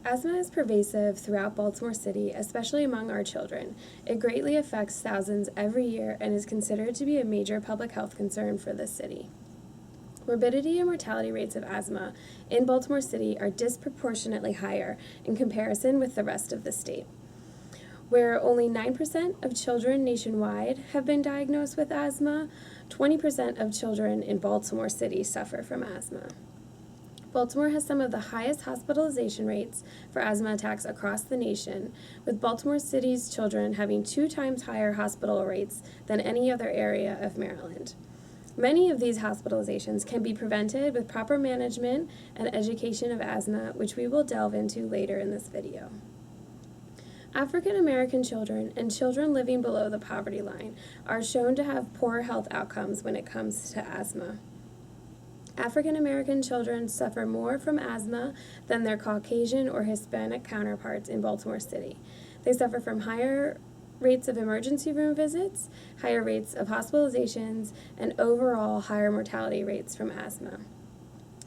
Asthma is pervasive throughout Baltimore City, especially among our children. It greatly affects thousands every year and is considered to be a major public health concern for this city. Morbidity and mortality rates of asthma in Baltimore City are disproportionately higher in comparison with the rest of the state. Where only 9% of children nationwide have been diagnosed with asthma, 20% of children in Baltimore City suffer from asthma. Baltimore has some of the highest hospitalization rates for asthma attacks across the nation, with Baltimore City's children having 2 times higher hospital rates than any other area of Maryland. Many of these hospitalizations can be prevented with proper management and education of asthma, which we will delve into later in this video. African American children and children living below the poverty line are shown to have poor health outcomes when it comes to asthma. African American children suffer more from asthma than their Caucasian or Hispanic counterparts in Baltimore City. They suffer from higher rates of emergency room visits, higher rates of hospitalizations, and overall higher mortality rates from asthma.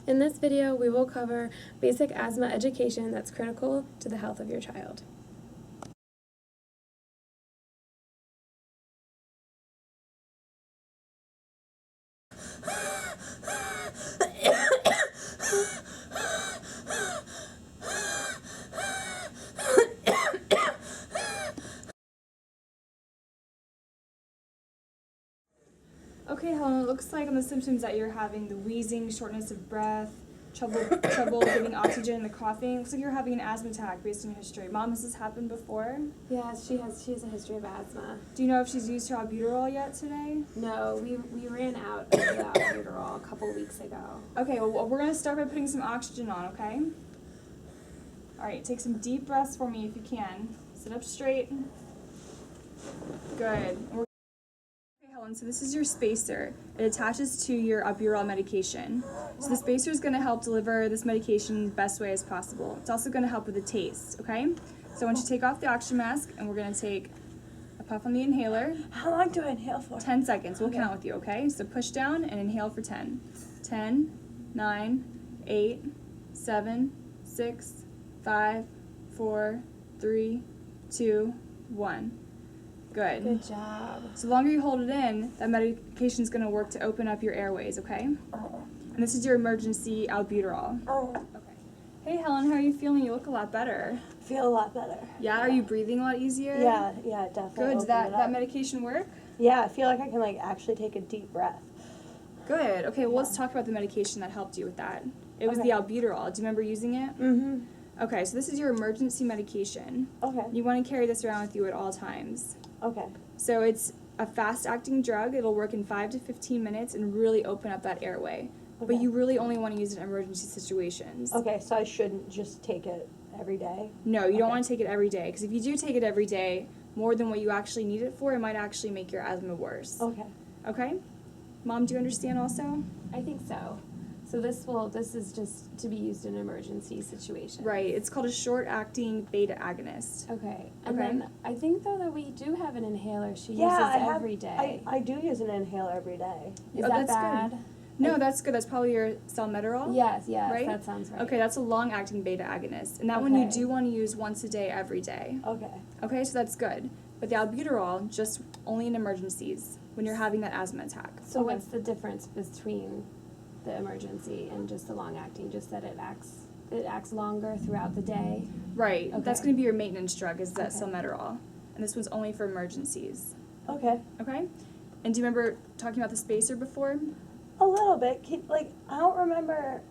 In this video, we will cover basic asthma education that's critical to the health of your child. Okay, Helen, it looks like on the symptoms that you're having the wheezing, shortness of breath, trouble giving oxygen, and the coughing. Looks like you're having an asthma attack based on your history. Mom, has this happened before? Yeah, she has a history of asthma. Do you know if she's used her albuterol yet today? No, we ran out of the albuterol a couple weeks ago. Okay, well, we're going to start by putting some oxygen on, okay? All right, take some deep breaths for me if you can. Sit up straight. Good. Okay, Helen, so this is your spacer. It attaches to your albuterol medication. So the spacer is going to help deliver this medication the best way as possible. It's also going to help with the taste, okay? So I want you to take off the oxygen mask, and we're going to take a puff on the inhaler. How long do I inhale for? 10 seconds. We'll count with you, okay? So push down and inhale for 10. 10, 9, 8, 7, 6, 5, 4, 3, 2, 1. Good. Good job. So the longer you hold it in, that medication is going to work to open up your airways, okay? And this is your emergency albuterol. Okay. Hey, Helen, how are you feeling? You look a lot better. Feel a lot better. Yeah? Are you breathing a lot easier? Yeah, definitely. Good. Did that medication work? Yeah, I feel like I can actually take a deep breath. Good. Okay, well, let's talk about the medication that helped you with that. It was the albuterol. Do you remember using it? Mm-hmm. Okay, so this is your emergency medication. Okay. You want to carry this around with you at all times. Okay. So it's a fast-acting drug. It'll work in 5 to 15 minutes and really open up that airway. Okay. But you really only want to use it in emergency situations. Okay, so I shouldn't just take it every day? No, you don't want to take it every day, because if you do take it every day, more than what you actually need it for, it might actually make your asthma worse. Okay. Okay? Mom, do you understand also? I think so. So this is just to be used in emergency situations. Right. It's called a short-acting beta agonist. Okay. And Okay. then I think though that we do have an inhaler she Yeah, uses I every day. I do use an inhaler every day. Is Oh, that that's bad? good. No, that's good. That's probably your salmeterol. Yes, Right? that sounds right. Okay, that's a long-acting beta agonist. And that one you Okay. do want to use once a day, every day. Okay. Okay, so that's good. But the albuterol, just only in emergencies, when you're having that asthma attack. So Okay. what's the difference between the emergency and just the long acting? Just that it acts longer throughout the day? Right. Okay. That's going to be your maintenance drug, is that Okay. salmeterol. And this one's only for emergencies. Okay. Okay? And do you remember talking about the spacer before? A little bit. I don't remember.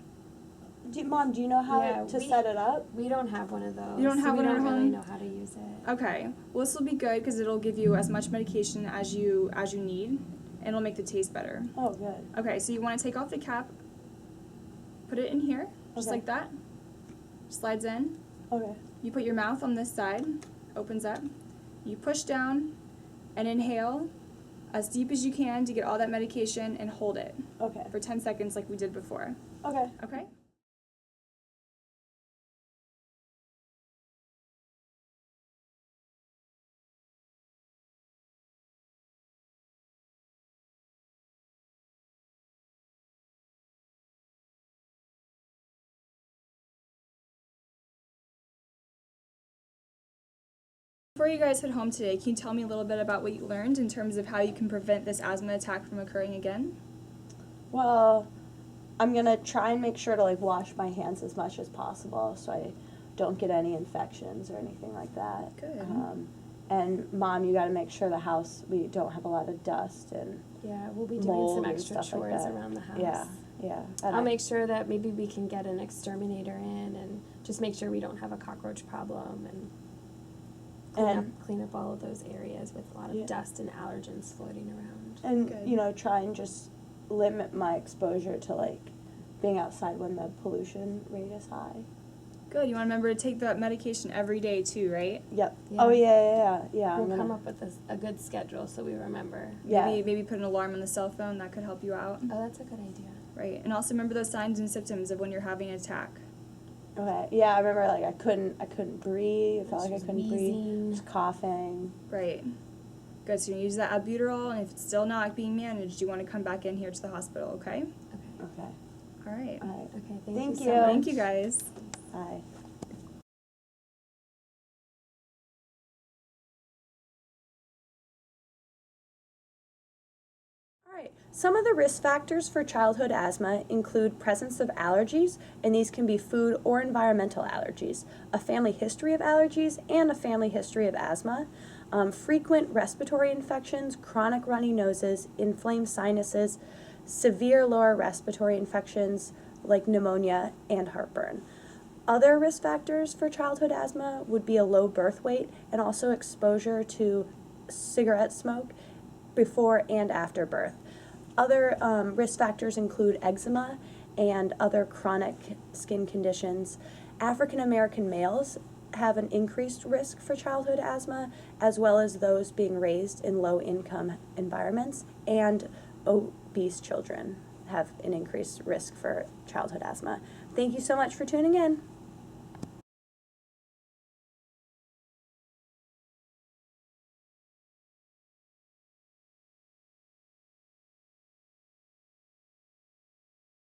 Mom, do you know how Yeah, to we- set it up? We don't have one of those. You don't have so one at we don't really home? know how to use it. Okay. Well, this will be good because it'll give you as much medication as you need, and it'll make the taste better. Oh, good. Okay, so you want to take off the cap, put it in here, just Okay. like that. Slides in. Okay. You put your mouth on this side, opens up. You push down and inhale as deep as you can to get all that medication and hold it Okay. for 10 seconds like we did before. Okay. Okay? Before you guys head home today, can you tell me a little bit about what you learned in terms of how you can prevent this asthma attack from occurring again? Well, I'm gonna try and make sure to like wash my hands as much as possible so I don't get any infections or anything like that. Good. And Mom, you got to make sure the house, we don't have a lot of dust and Yeah, we'll be doing mold some and extra stuff like chores that. around the house. Yeah, yeah. And I'll make sure that maybe we can get an exterminator in and just make sure we don't have a cockroach problem and clean up all of those areas with a lot of Yeah. dust and allergens floating around. And Good. you know, try and just limit my exposure to like being outside when the pollution rate is high. Good. You want to remember to take that medication every day too, right? Yep. Yeah. Oh yeah. We'll come up with a good schedule so we remember. Yeah. Maybe put an alarm on the cell phone. That could help you out. Oh, that's a good idea. Right. And also remember those signs and symptoms of when you're having an attack. Okay. Yeah, I remember like I couldn't breathe. I felt like I Just couldn't wheezing. breathe. Just coughing. Right. Good. So you use that albuterol, and if it's still not being managed, you want to come back in here to the hospital. Okay. Okay. Okay. All right. All right. Okay, Thank you you. so much. Thank you guys. Bye. Alright, some of the risk factors for childhood asthma include presence of allergies, and these can be food or environmental allergies, a family history of allergies, and a family history of asthma, frequent respiratory infections, chronic runny noses, inflamed sinuses, severe lower respiratory infections like pneumonia and heartburn. Other risk factors for childhood asthma would be a low birth weight and also exposure to cigarette smoke before and after birth. Other risk factors include eczema and other chronic skin conditions. African American males have an increased risk for childhood asthma, as well as those being raised in low-income environments, and obese children have an increased risk for childhood asthma. Thank you so much for tuning in.